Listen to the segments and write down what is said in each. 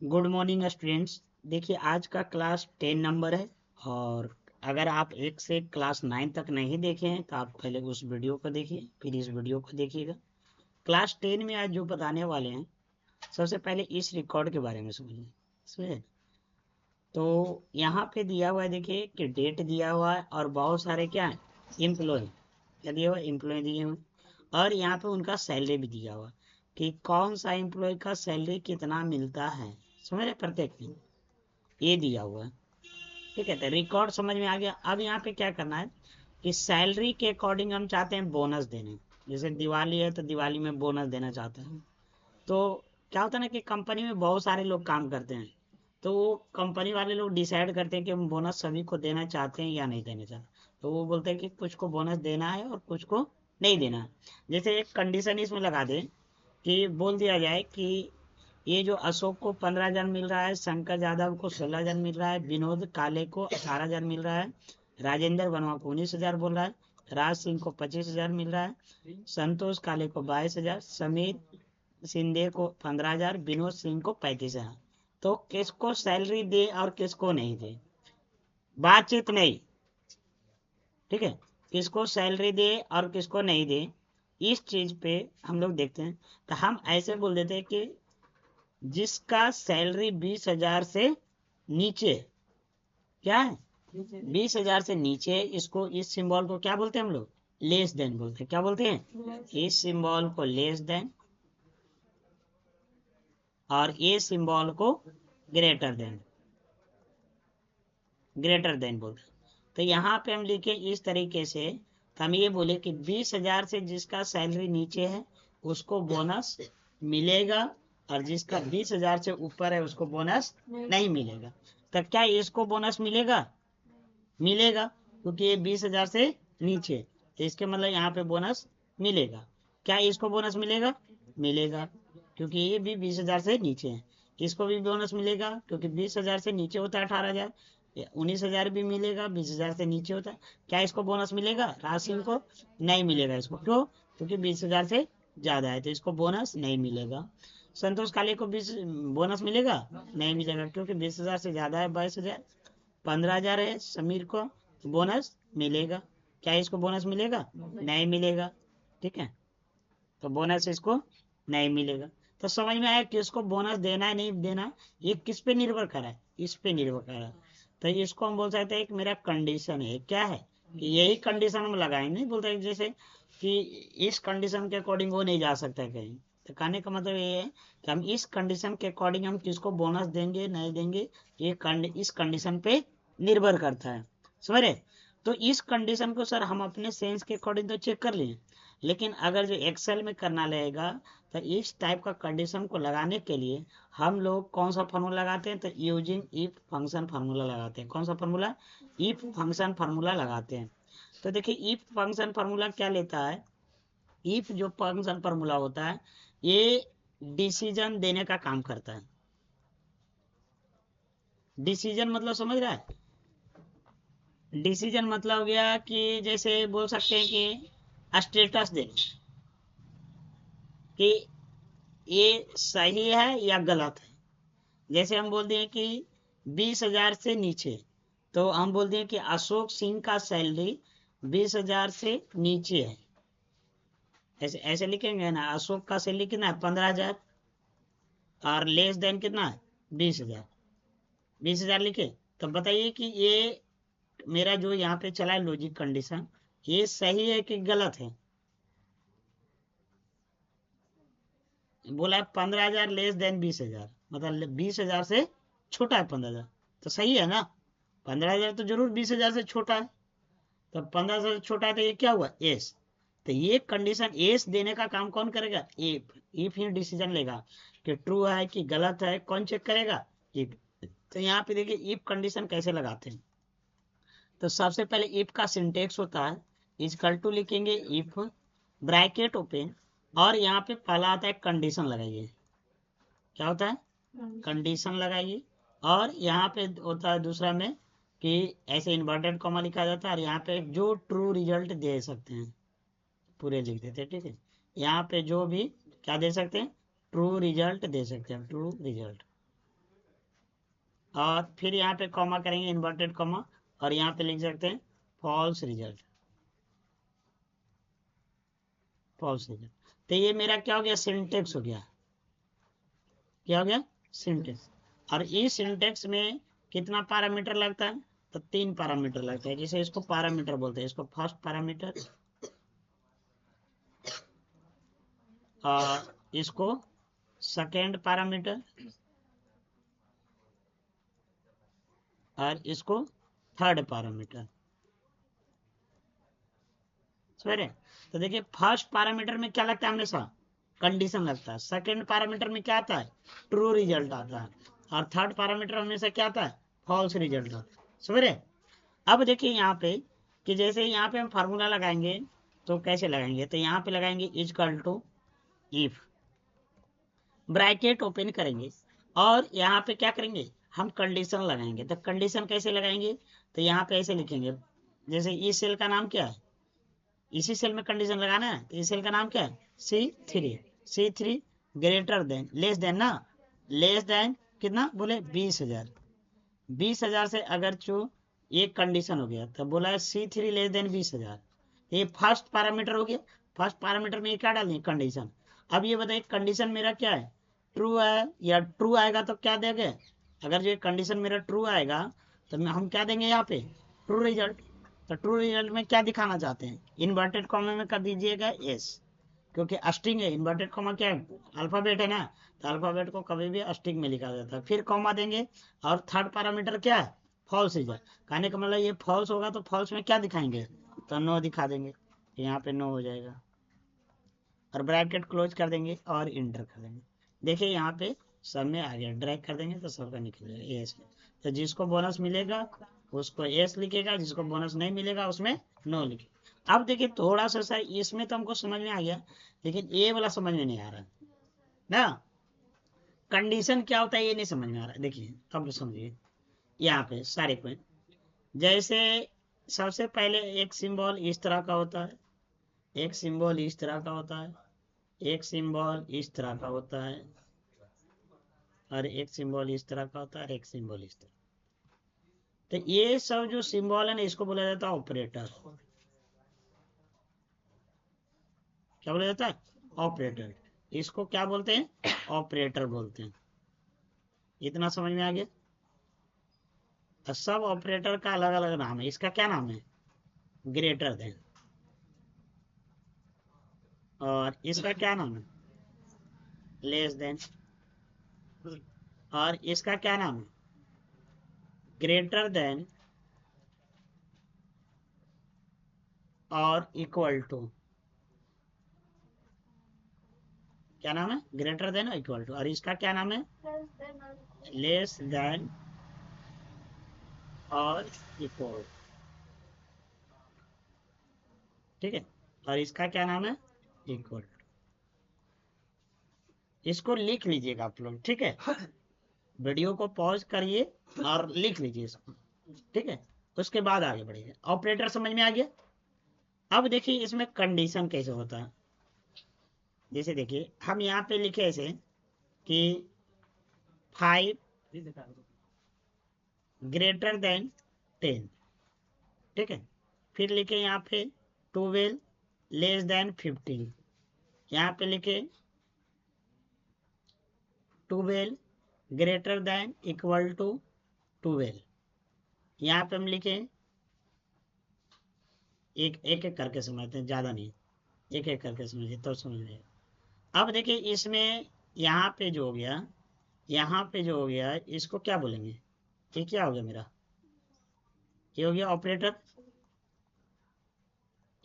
Good morning students. देखिए आज का क्लास 10 नंबर है। और अगर आप 1 से क्लास 9 तक नहीं देखे हैं तो आप पहले उस वीडियो को देखिए, फिर इस वीडियो को देखिएगा। क्लास 10 में आज जो बताने वाले हैं, सबसे पहले इस रिकॉर्ड के बारे में समझिए। समझे? तो यहाँ पे दिया हुआ है, देखिए कि डेट दिया हुआ है और बहुत सारे क्या है, एम्प्लॉय। क्या दिया हुआ है? एम्प्लॉय दिए हुए हैं। और यहाँ पे उनका सैलरी भी दिया हुआ है कि कौन सा एम्प्लॉय का सैलरी कितना मिलता है। समझ रहे? प्रत्येक दिन ये दिया हुआ है। ठीक है, तो रिकॉर्ड समझ में आ गया। अब यहाँ पे क्या करना है कि सैलरी के अकॉर्डिंग हम चाहते हैं बोनस देने। जैसे दिवाली है तो दिवाली में बोनस देना चाहते हैं। तो क्या होता है ना कि कंपनी में बहुत सारे लोग काम करते हैं, तो वो कंपनी वाले लोग डिसाइड करते हैं कि हम बोनस सभी को देना चाहते हैं या नहीं देना चाहते। तो वो बोलते हैं कि कुछ को बोनस देना है और कुछ को नहीं देना है। जैसे एक कंडीशन इसमें लगा दें कि बोल दिया जाए कि ये जो अशोक को 15,000 मिल रहा है, शंकर यादव को 16,000 मिल रहा है, विनोद काले को 18,000 मिल रहा है, राजेंद्र वर्मा को 19,000 बोल रहा है, राज सिंह को 25,000 मिल रहा है, संतोष काले को 22,000, समीर शिंदे को 15,000, विनोद सिंह को 35,000। तो किसको सैलरी दे और किसको नहीं दे, बातचीत नहीं। ठीक है, किसको सैलरी दे और किसको नहीं दे, इस चीज पे हम लोग देखते हैं। तो हम ऐसे बोल देते हैं कि जिसका सैलरी 20,000 से नीचे, क्या है, 20,000 से नीचे, इसको, इस सिंबल को क्या बोलते हैं हम लोग? लेस देन बोलते हैं। क्या बोलते हैं? इस सिंबल को लेस देन और ये सिंबल को ग्रेटर देन, ग्रेटर देन बोलते हैं। तो यहाँ पे हम लिखे इस तरीके से, तो हम ये बोले कि 20,000 से जिसका सैलरी नीचे है उसको बोनस मिलेगा, और जिसका 20,000 से ऊपर है उसको बोनस नहीं मिलेगा। तो क्या इसको बोनस मिलेगा? मिलेगा, क्योंकि ये 20,000 से नीचे, तो इसके मतलब यहाँ पे बोनस मिलेगा। क्या इसको बोनस मिलेगा? मिलेगा, क्योंकि ये भी 20,000 से नीचे है। इसको भी बोनस मिलेगा क्योंकि 20,000 से नीचे होता है 18,000। 19,000 भी मिलेगा, 20,000 से नीचे होता है। क्या इसको बोनस मिलेगा? राशि को नहीं मिलेगा। इसको क्यों? क्योंकि 20,000 से ज्यादा है, तो इसको बोनस नहीं मिलेगा। संतोष काले को 20 बोनस मिलेगा? नहीं मिलेगा, क्योंकि 20,000 से ज्यादा है। 22,000, 15,000 है। समीर को बोनस मिलेगा। क्या इसको बोनस मिलेगा? नहीं मिलेगा। ठीक है, तो बोनस इसको नहीं मिलेगा। तो समझ में आया कि इसको बोनस देना है नहीं देना, ये किस पे निर्भर कर रहा है? इस पे निर्भर कर रहा है। तो इसको हम बोल सकते हैं कि मेरा कंडीशन है। क्या है कि यही कंडीशन हम लगाएंगे। नहीं बोलते जैसे कि इस कंडीशन के अकॉर्डिंग वो नहीं जा सकता कहीं। तो कहने का मतलब ये है कि हम इस कंडीशन के अकॉर्डिंग हम किसको बोनस देंगे नहीं देंगे, ये इस कंडीशन पे निर्भर करता है। समझ रहे? तो इस कंडीशन को सर हम अपने सेंस के अकॉर्डिंग तो चेक कर लिए, लेकिन अगर जो एक्सेल में करना रहेगा तो इस टाइप का कंडीशन को लगाने के लिए हम लोग कौन सा फार्मूला लगाते हैं? तो यूजिंग इफ फंक्शन फार्मूला लगाते हैं। कौन सा फार्मूला? इफ फंक्शन फार्मूला लगाते हैं। तो देखिए इफ फंक्शन फार्मूला क्या लेता है, इफ जो फंक्शन फार्मूला होता है ये डिसीजन देने का काम करता है। डिसीजन मतलब समझ रहा है? डिसीजन मतलब हो गया कि जैसे बोल सकते हैं कि स्टेटस देना, कि ये सही है या गलत है। जैसे हम बोलते हैं कि 20,000 से नीचे, तो हम बोलते हैं कि अशोक सिंह का सैलरी 20,000 से नीचे है। ऐसे ऐसे लिखेंगे ना, अशोक का सैलरी कितना है? 15,000, और लेस देन कितना है? 20,000। 20,000 लिखे। तो बताइए कि ये मेरा जो यहाँ पे चला है लॉजिक कंडीशन, ये सही है कि गलत है? बोला है 15,000 लेस देन 20,000, मतलब 20,000 से छोटा है 15,000, तो सही है ना? 15,000 तो जरूर 20,000 से छोटा है। तो 15,000 से छोटा है तो ये क्या हुआ? एस। तो ये कंडीशन एस देने का काम कौन करेगा? इफ। इफ ही डिसीजन लेगा कि ट्रू है कि गलत है, कौन चेक करेगा? इफ। तो यहाँ पे देखिए इफ कंडीशन कैसे लगाते हैं। तो सबसे पहले इफ का सिंटेक्स होता है इजकल टू लिखेंगे इफ, ब्रैकेट ओपन, और यहाँ पे पहला आता है कंडीशन लगाइए। क्या होता है? कंडीशन लगाइए। और यहाँ पे होता है दूसरा में कि ऐसे इन्वर्टेड कॉमा लिखा जाता है, और यहाँ पे जो ट्रू रिजल्ट दे सकते हैं पूरे लिख देते हैं। ठीक है, यहाँ पे जो भी क्या दे सकते हैं? ट्रू रिजल्ट दे सकते हैं, ट्रू रिजल्ट। और फिर यहाँ पे कॉमा करेंगे, इन्वर्टेड कॉमा, और यहाँ पे लिख सकते हैं फॉल्स रिजल्ट, फॉल्स रिजल्ट। तो ये मेरा क्या हो गया, सिंटेक्स हो गया, क्या हो गया, सिंटेक्स। और इस सिंटेक्स में कितना पैरामीटर लगता है, तो 3 पैरामीटर लगता है, जैसे इसको पैरामीटर बोलते हैं, इसको फर्स्ट पैरामीटर, और इसको सेकेंड पैरामीटर, और इसको थर्ड पैरामीटर। समझ रहे? तो देखिए फर्स्ट पैरामीटर में क्या लगता है, हमेशा कंडीशन लगता है, सेकंड पैरामीटर में क्या आता है, ट्रू रिजल्ट आता है, और थर्ड पैरामीटर हमेशा क्या आता है, फॉल्स रिजल्ट आता है। समझ रहे? अब देखिए यहाँ पे कि जैसे यहाँ पे हम फार्मूला लगाएंगे तो कैसे लगाएंगे, तो यहाँ पे लगाएंगे is equal to if, bracket open करेंगे, और यहाँ पे क्या करेंगे, हम कंडीशन लगाएंगे। तो कंडीशन कैसे लगाएंगे, तो यहाँ पे ऐसे लिखेंगे, जैसे इस सेल का नाम क्या है, इसी सेल में कंडीशन लगाना है, तो इस सेल का नाम क्या है, C3, C3 greater than, less than ना, लेस देन कितना बोले, 20,000, 20,000 से अगर जो एक कंडीशन हो गया तो बोला है C3 लेस देन 20,000, ये फर्स्ट पैरामीटर हो गया। फर्स्ट पैरामीटर में क्या डालेंगे, कंडीशन। अब ये बताइए कंडीशन मेरा क्या है, ट्रू है, या ट्रू आएगा तो क्या देंगे, अगर जो कंडीशन मेरा ट्रू आएगा तो हम क्या देंगे यहाँ पे, ट्रू रिजल्ट। तो ट्रू रिजल्ट में क्या दिखाना चाहते हैं, इन्वर्टेड कॉमा में कर दीजिएगा एस, क्योंकि स्ट्रिंग है, इन्वर्टेड कॉमा क्या है, अल्फाबेट है ना, तो अल्फाबेट को कभी भी स्ट्रिंग में लिखा जाता है। फिर कॉमा देंगे, और थर्ड पैरामीटर क्या है, फॉल्स रिजल्ट। कहने का मतलब ये फॉल्स होगा तो फॉल्स में क्या दिखाएंगे, तो नो दिखा देंगे, यहाँ पे नो हो जाएगा, और ब्रैकेट क्लोज कर देंगे और इंटर कर देंगे। देखिए यहाँ पे सब में आ गया, ड्रैग कर देंगे तो सबका निकलेगा एस। तो जिसको बोनस मिलेगा उसको एस लिखेगा, जिसको बोनस नहीं मिलेगा उसमें नो लिखेगा। अब देखिए थोड़ा सा इसमें तो हमको समझ में आ गया, लेकिन ये वाला समझ में नहीं आ रहा ना, कंडीशन क्या होता है ये नहीं समझ में आ रहा। देखिए अब समझिए, यहाँ पे सारे पॉइंट, जैसे सबसे पहले एक सिंबल इस तरह का होता है, एक सिंबल इस तरह का होता है, एक सिंबल इस तरह का होता है, और एक सिंबल इस तरह का होता है, और एक सिंबल इस तरह। तो ये सब जो सिंबल है ना, इसको बोला जाता है ऑपरेटर। क्या बोला जाता है, ऑपरेटर। इसको क्या बोलते हैं, ऑपरेटर बोलते हैं। इतना समझ में आ गया? और सब ऑपरेटर का अलग अलग नाम है। इसका क्या नाम है, ग्रेटर देन, और इसका क्या नाम है, लेस देन, और इसका क्या नाम है, ग्रेटर देन और इक्वल टू। क्या नाम है, ग्रेटर देन और इक्वल टू। और इसका क्या नाम है, लेस देन और इक्वल। ठीक है, और इसका क्या नाम है, इक्वल। इसको लिख लीजिएगा आप लोग, ठीक है, वीडियो को पॉज करिए और लिख लीजिए इसको, ठीक है, उसके बाद आगे बढ़िए। ऑपरेटर समझ में आ गया? अब देखिए इसमें कंडीशन कैसे होता है। जैसे देखिए हम यहाँ पे लिखे ऐसे कि 5 ग्रेटर देन 10, ठीक है, फिर लिखे यहाँ पे 12 लेस देन 15, यहाँ पे लिखे 12 ग्रेटर देन इक्वल टू 12, यहाँ पे हम लिखे एक एक एक करके समझते हैं, ज्यादा नहीं, एक एक करके समझिए तो समझ में। अब देखिए इसमें यहाँ पे जो हो गया, यहाँ पे जो हो गया इसको क्या बोलेंगे, ये क्या हो गया मेरा, ये हो गया ऑपरेटर,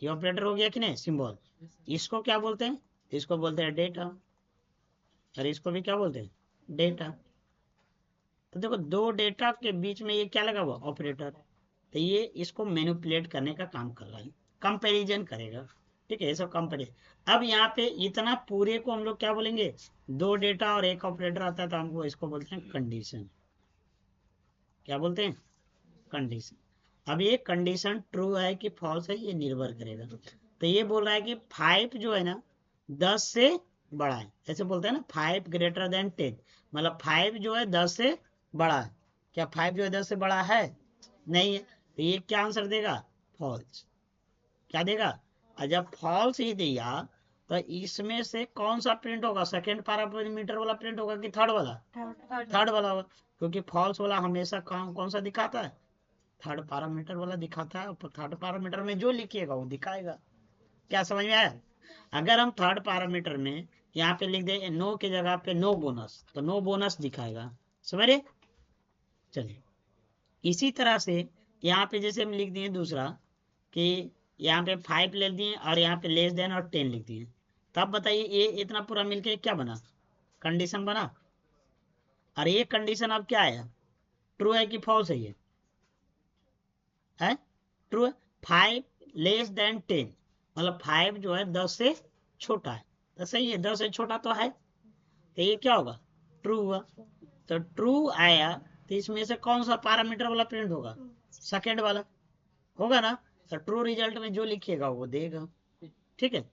ये ऑपरेटर हो गया कि नहीं, सिंबल। इसको क्या बोलते हैं, इसको बोलते हैं डेटा, और इसको भी क्या बोलते हैं, डेटा। तो देखो दो डेटा के बीच में ये क्या लगा हुआ, ऑपरेटर। तो ये इसको मैनिपुलेट करने का काम कर रहा है, कंपैरिजन करेगा, ठीक है, ये सब कंपैरिजन। अब यहाँ पे इतना पूरे को हम लोग क्या बोलेंगे, दो डेटा और एक ऑपरेटर आता है तो हमको इसको बोलते हैं कंडीशन। क्या बोलते हैं, कंडीशन। अब ये कंडीशन ट्रू है कि फॉल्स है ये निर्भर करेगा। तो ये बोल रहा है कि 5 जो है ना 10 से बड़ा है, ऐसे बोलते हैं ना, 5 ग्रेटर देन 10, मतलब 5 जो है 10 से बड़ा है। क्या 5 जो है 10 से बड़ा है? नहीं है, तो ये क्या आंसर देगा? फॉल्स। क्या देगा? और जब फॉल्स ही दिया तो इसमें से कौन सा प्रिंट होगा? सेकेंड पैरामीटर वाला प्रिंट होगा कि थर्ड वाला? थर्ड वाला होगा, क्योंकि फॉल्स वाला हमेशा कौन सा दिखाता है? थर्ड पैरामीटर वाला दिखाता है। और थर्ड पैरामीटर में जो लिखिएगा वो दिखाएगा। क्या समझ में आया? अगर हम थर्ड पैरामीटर में यहाँ पे लिख दे नो की जगह पे नो बोनस, तो नो बोनस दिखाएगा। समझ रहे? चलिए, इसी तरह से यहाँ पे जैसे हम लिख दिए दूसरा कि यहाँ पे 5 लिख दिए और यहाँ पे लेस देन और 10 लिख दिए, तब बताइए ये इतना पूरा मिलके क्या बना? कंडीशन बना। और ये कंडीशन अब क्या है? ट्रू है कि फॉल्स है? ये है ट्रू है। 5 लेस देन 10 मतलब 5 जो है 10 से छोटा है, तो सही है, 10 से छोटा तो है, तो ये क्या होगा? ट्रू हुआ। तो ट्रू आया तो इसमें से कौन सा पैरामीटर वाला प्रिंट होगा? सेकेंड वाला होगा ना। तो ट्रू रिजल्ट में जो लिखिएगा वो देगा। ठीक है।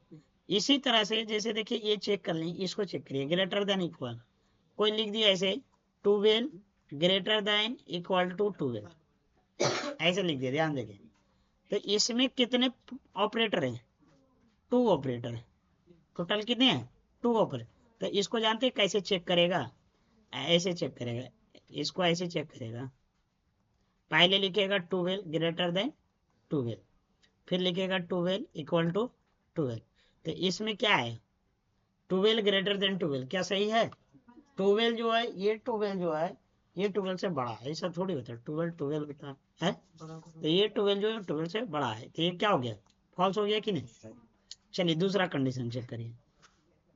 इसी तरह से जैसे देखिए ये चेक कर लें, इसको चेक करिए, ग्रेटर देन इक्वल, कोई लिख दिया ऐसे 12 ग्रेटर देन इक्वल टू 12, ऐसे लिख दिया, ध्यान देखिए। तो इसमें कितने ऑपरेटर हैं? 2 ऑपरेटर है। टोटल कितने हैं? 2 ऑपरेटर। तो इसको जानते हैं कैसे चेक करेगा? ऐसे चेक करेगा, इसको ऐसे चेक करेगा। पहले लिखेगा 12 ग्रेटर देन 12, फिर लिखेगा 12 इक्वल टू 12। तो इसमें क्या है? 12 ग्रेटर देन 12 क्या सही है? 12 जो है, ये 12 जो है ये 12 से बड़ा है, ऐसा थोड़ी होता है। 12 12 होता है, तो ये 12 जो है 12 से बड़ा है, तो ये क्या हो गया? फॉल्स हो गया कि नहीं? चलिए दूसरा कंडीशन चेक करिए।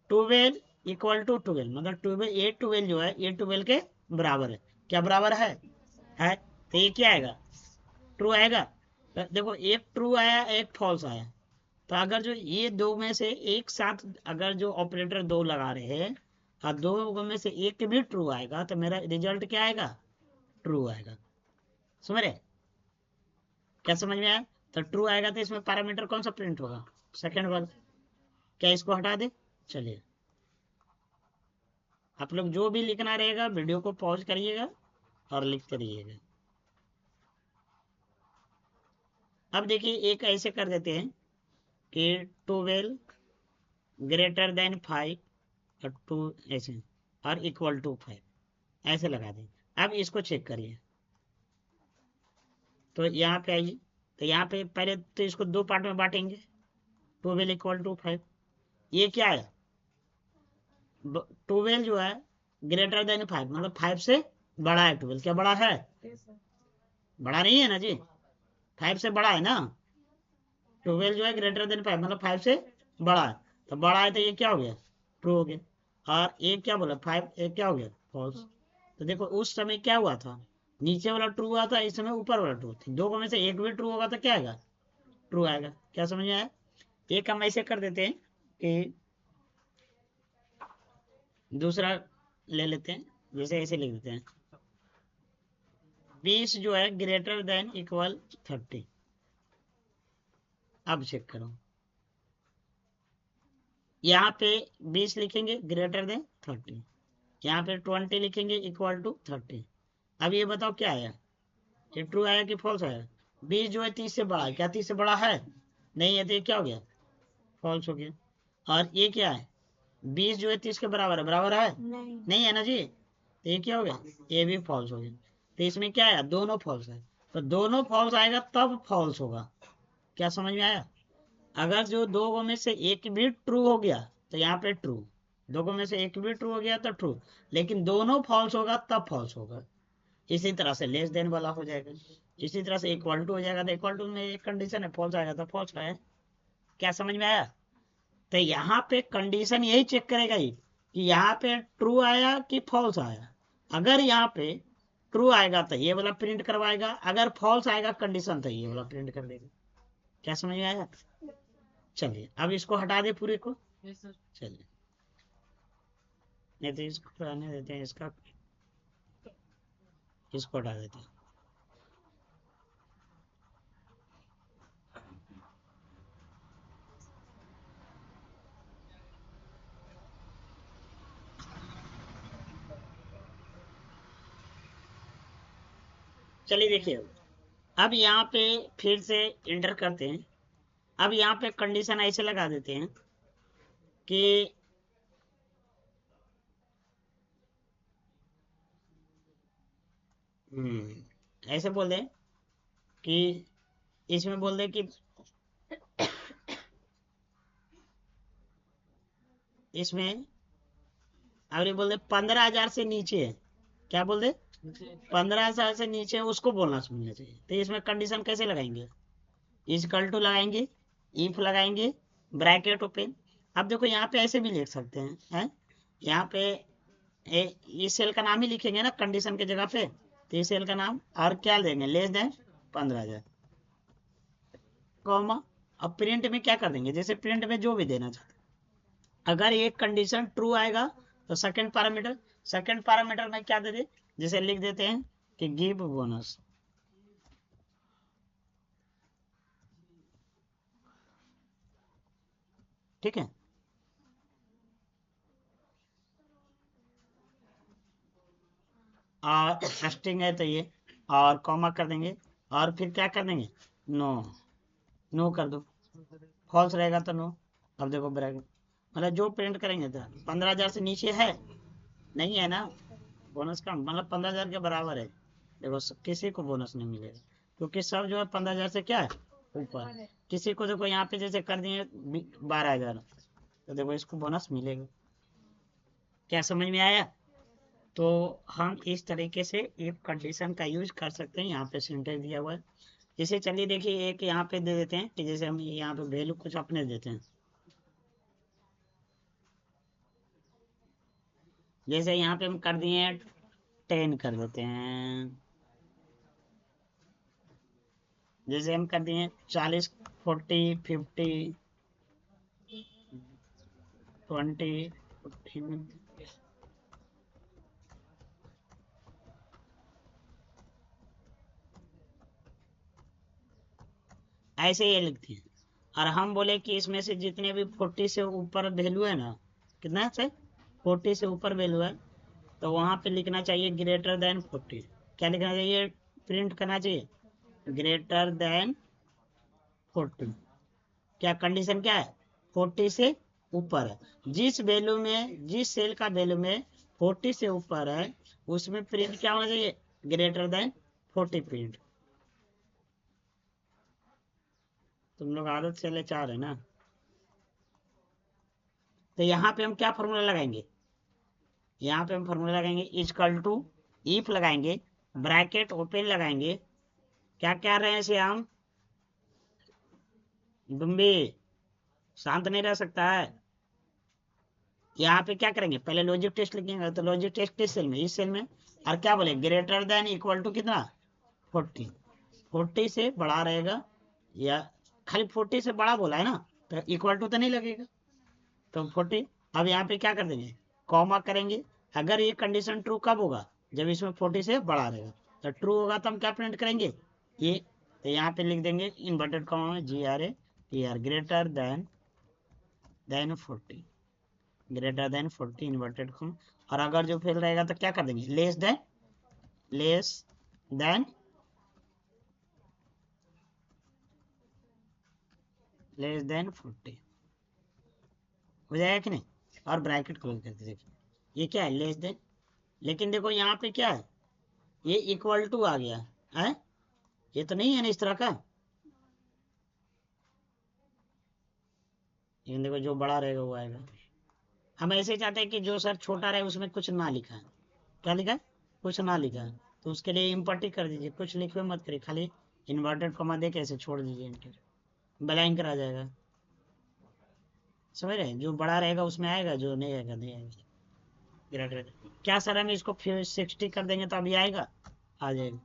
12 इक्वल टू 12 मतलब 12, ये 12 जो है ये 12 के बराबर है। क्या बराबर है? तो ये क्या आएगा? ट्रू आएगा। तो देखो, एक ट्रू आया एक फॉल्स आया। तो अगर जो ये दो में से एक साथ अगर जो ऑपरेटर दो लगा रहे हैं और दो में से एक भी ट्रू आएगा तो मेरा रिजल्ट क्या आएगा? ट्रू आएगा। समझ रहे? क्या समझ में आया? तो ट्रू आएगा तो इसमें पैरामीटर कौन सा प्रिंट होगा? सेकेंड वाला। क्या इसको हटा दे? चलिए, आप लोग जो भी लिखना रहेगा वीडियो को पॉज करिएगा और लिखते रहिएगा। अब देखिए एक ऐसे कर देते हैं कि 12 ग्रेटर देन 5 और 2 ऐसे और इक्वल टू 5 ऐसे लगा दें। अब इसको चेक करिए, तो यहाँ पे आइए। तो यहाँ पे पहले तो इसको दो पार्ट में बांटेंगे, 12 इक्वल टू 5। ये क्या है? 12 जो है ग्रेटर देन 5 मतलब 5 से बड़ा है। 12 क्या बड़ा है? बड़ा नहीं है ना जी, 5 से बड़ा है ना। 12 जो है ग्रेटर देन 5 मतलब 5 से बड़ा है। तो बड़ा है तो ये क्या हो गया? ट्रू हो गया। और ये क्या बोला? 5 ये क्या हो गया? फॉल्स। तो देखो उस समय क्या हुआ था? नीचे वाला ट्रू हुआ था, इस समय ऊपर वाला ट्रू था। दो में से एक भी ट्रू होगा तो क्या आएगा? ट्रू आएगा। क्या समझ में आया? एक हम ऐसे कर देते हैं कि दूसरा ले लेते हैं, जैसे ऐसे लिख देते हैं 20 जो है ग्रेटर देन इक्वल 30। अब चेक करो, यहाँ पे 20 लिखेंगे ग्रेटर देन 30, यहाँ पे 20 लिखेंगे इक्वल टू 30। अब ये बताओ क्या आया? ये ट्रू आया कि फॉल्स आया? 20 जो है 30 से बड़ा है, क्या 30 से बड़ा है? नहीं है, तो ये क्या हो गया? फॉल्स हो गया। और ये क्या है? 20 जो है 30 के बराबर है, बराबर है? नहीं है ना जी, तो ये क्या हो गया? ये भी फॉल्स हो गया। तो इसमें क्या आया? दोनों फॉल्स है। तो दोनों फॉल्स आएगा तब फॉल्स होगा। क्या समझ में आया? अगर जो दो में से एक भी ट्रू हो गया तो यहाँ पे ट्रू, दो में से एक भी ट्रू हो गया तो ट्रू, लेकिन दोनों फॉल्स होगा तब फॉल्स होगा। इसी तरह से लेस देन वाला हो जाएगा, इसी तरह से इक्वल टू हो जाएगा। तो इक्वल टू में एक कंडीशन है, फॉल्स आएगा तो फॉल्स है। क्या समझ में आया? तो यहाँ पे कंडीशन यही चेक करेगा ही कि यहाँ पे ट्रू आया कि फॉल्स आया। अगर यहाँ पे ट्रू आएगा तो ये वाला प्रिंट करवाएगा, अगर फॉल्स आएगा कंडीशन तो ये वाला प्रिंट कर देगा। क्या समझ में आया? चलिए अब इसको हटा दे पूरे को। चलिए, नहीं तो इसको हटाने देते हैं, इसको हटा देते हैं। चलिए देखिए, अब यहाँ पे फिर से इंटर करते हैं। अब यहाँ पे कंडीशन ऐसे लगा देते हैं कि ऐसे बोल दें कि इसमें बोल दें कि इसमें अब ये बोल दे 15,000 से नीचे है, क्या बोल दे 15,000 से नीचे है, उसको बोनस मिलना चाहिए। तो इसमें कंडीशन कैसे लगाएंगे, इजकल टू लगाएंगे, इफ लगाएंगे, ब्रैकेट ओपन। अब देखो यहाँ पे ऐसे भी लिख सकते हैं यहाँ पे इस सेल का नाम ही लिखेंगे ना कंडीशन के जगह पे, तो इस सेल का नाम और क्या देंगे, लेस देन 15,000 कॉमा। अब प्रिंट में क्या कर देंगे, जैसे प्रिंट में जो भी देना चाहते हैं। अगर एक कंडीशन ट्रू आएगा तो सेकंड पैरामीटर में क्या दे दे, जैसे लिख देते हैं कि गिव बोनस, ठीक है। और स्ट्रिंग है तो ये, और कॉमा कर देंगे, और फिर क्या कर देंगे, नो, नो कर दो, फॉल्स रहेगा तो नो। अब देखो ब्रैकेट, मतलब जो प्रिंट करेंगे तो 15,000 से नीचे है, नहीं है ना, बोनस का मतलब 15,000 के बराबर है। देखो किसी को बोनस नहीं मिलेगा, क्योंकि सब जो है 15,000 से क्या है ऊपर। किसी को देखो यहाँ पे जैसे कर दिए 12,000, तो देखो इसको बोनस मिलेगा। क्या समझ में आया। तो हम इस तरीके से एक कंडीशन का यूज कर सकते हैं। यहाँ पे सिंटेक्स दिया हुआ है। जैसे चलिए देखिए एक यहाँ पे दे देते हैं कि जैसे हम यहाँ पे वैल्यू कुछ अपने देते हैं, जैसे यहाँ पे हम कर दिए 10 कर देते हैं, जैसे हम कर दिए 40, 40, 50, 20, 15, ऐसे ये लिखते हैं। और हम बोले कि इसमें से जितने भी 40 से ऊपर वैल्यू है ना, कितना से 40 से ऊपर वैल्यू है, तो वहां पे लिखना चाहिए ग्रेटर देन 40। क्या लिखना चाहिए, प्रिंट करना चाहिए ग्रेटर देन 40। क्या कंडीशन क्या है, 40 से ऊपर है। जिस वैल्यू में, जिस सेल का वैल्यू में 40 से ऊपर है, उसमें प्रिंट क्या होना चाहिए, ग्रेटर देन 40 प्रिंट। तुम लोग आदत से ले चाह रहे ना। तो यहाँ पे हम क्या फॉर्मूला लगाएंगे, यहाँ पे हम फॉर्मूला लगाएंगे इजकल टू, इफ लगाएंगे, ब्रैकेट ओपन लगाएंगे। क्या कह रहे हैं श्याम, डुम्बी शांत नहीं रह सकता है। यहाँ पे क्या करेंगे, पहले लॉजिक टेस्ट लिखेंगे, तो लॉजिक टेस्ट किस सेल में, इस सेल में। और क्या बोले, ग्रेटर देन इक्वल टू कितना, 40। 40 से बड़ा रहेगा, या खाली 40 से बड़ा बोला है ना, तो इक्वल टू तो नहीं लगेगा, तो 40। अब यहाँ पे क्या कर देंगे, कॉमा करेंगे। अगर ये कंडीशन ट्रू कब होगा, जब इसमें 40 से बड़ा रहेगा। तो ट्रू होगा तो हम क्या प्रिंट करेंगे, ये। तो यहाँ पे लिख देंगे इन्वर्टेड कॉमा में GRA TR, greater than 40, greater than 40 inverted comma. और अगर जो फेल रहेगा तो क्या कर देंगे, लेस देन लेस देन 40 हो जाएगा कि नहीं। और ब्रैकेट क्लोज करके देखिए, ये क्या है, लेस देन। लेकिन देखो यहाँ पे क्या है, ये इक्वल टू आ गया है, ये तो नहीं है ना इस तरह का। लेकिन देखो जो बड़ा रहेगा वो आएगा। हम ऐसे चाहते हैं कि जो सर छोटा रहे उसमें कुछ ना लिखा है, क्या लिखा है, कुछ ना लिखा है। तो उसके लिए इम्पर्टी कर दीजिए, कुछ लिखे मत करिए, खाली इन्वर्टेड कॉमा दे के ऐसे छोड़ दीजिए, इंटर ब्लैंक आ जाएगा। समझ रहे, जो बड़ा रहेगा उसमें आएगा, जो नहीं आएगा नहीं आएगा। ग्रेटर, क्या सर हम इसको 60 कर देंगे तो अभी आएगा, आ जाएगा।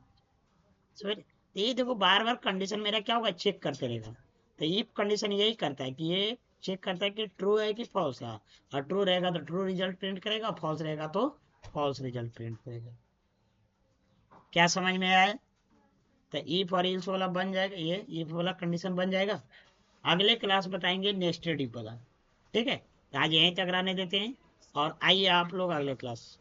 समझ, ये देखो बार बार कंडीशन मेरा क्या होगा, चेक करते रहेगा। तो ये कंडीशन यही करता है कि ये चेक करता है कि ट्रू है कि फॉल्स है। और ट्रू रहेगा तो ट्रू रिजल्ट प्रिंट करेगा, फॉल्स रहेगा तो फॉल्स रिजल्ट प्रिंट करेगा। क्या समझ में आया। तो इफ और इल्स वाला बन जाएगा, ये इफ वाला कंडीशन बन जाएगा। अगले क्लास बताएंगे नेस्टेड इफ वाला, ठीक है। आज यहीं तक रहने देते हैं, और आइए आप लोग अगले क्लास।